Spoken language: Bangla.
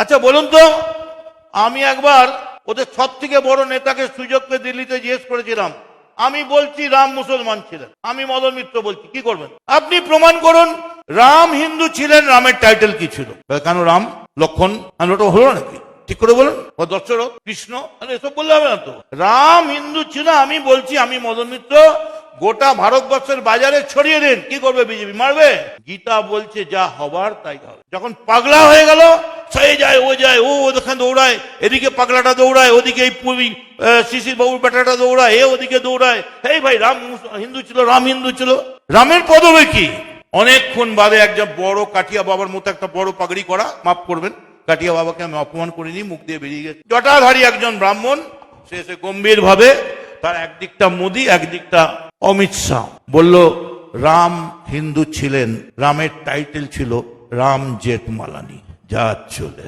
আচ্ছা বলুন তো, আমি একবার ওদের সব থেকে বড় নেতাকে সুযোগ পেয়ে দিল্লিতে জিজ্ঞেস করেছিলাম, আমি বলছি রাম মুসলমান ছিলেন, আমি মদন মিত্র বলছি, কি করবেন? আপনি প্রমাণ করুন রাম হিন্দু ছিলেন, রামের টাইটেল কি ছিল? কেন রাম লক্ষণ ওটা হলো নাকি? ঠিক করে বলুন। ও দশরথ কৃষ্ণ এসব বললে হবে না তো। রাম হিন্দু ছিল, আমি বলছি, আমি মদন মিত্র, গোটা ভারতবর্ষের বাজারে ছড়িয়ে দিন। কি করবে বিজেপি? মারবে। গীতা বলছে যা হবার তাই হবে। যখন পাগলা হয়ে গেল, সে যায় ও যায়, ও ওখানে দৌড়ায়, এদিকে পাগলাটা দৌড়ায়, ওদিকে এই শিশির বাবুর বেটাটা দৌড়ায়, এ ওদিকে দৌড়ায়। এই ভাই রাম হিন্দু ছিল, রাম হিন্দু ছিল। রামের পদবে কি? অনেকক্ষণ বাদে একজন বড় কাঠিয়া বাবার মতো একটা বড় পাগড়ি করা, মাফ করবেন, কাঠিয়া বাবাকে আমি অপমান করিনি, মুখ দিয়ে বেরিয়ে গেছে, জটাধারী একজন ব্রাহ্মণ, সে এসে গম্ভীর ভাবে, তার একদিকটা মোদি একদিকটা অমিত শাহ, বলল রাম হিন্দু ছিলেন, রামের টাইটেল ছিল রাম জেঠমালানি। যা চলে।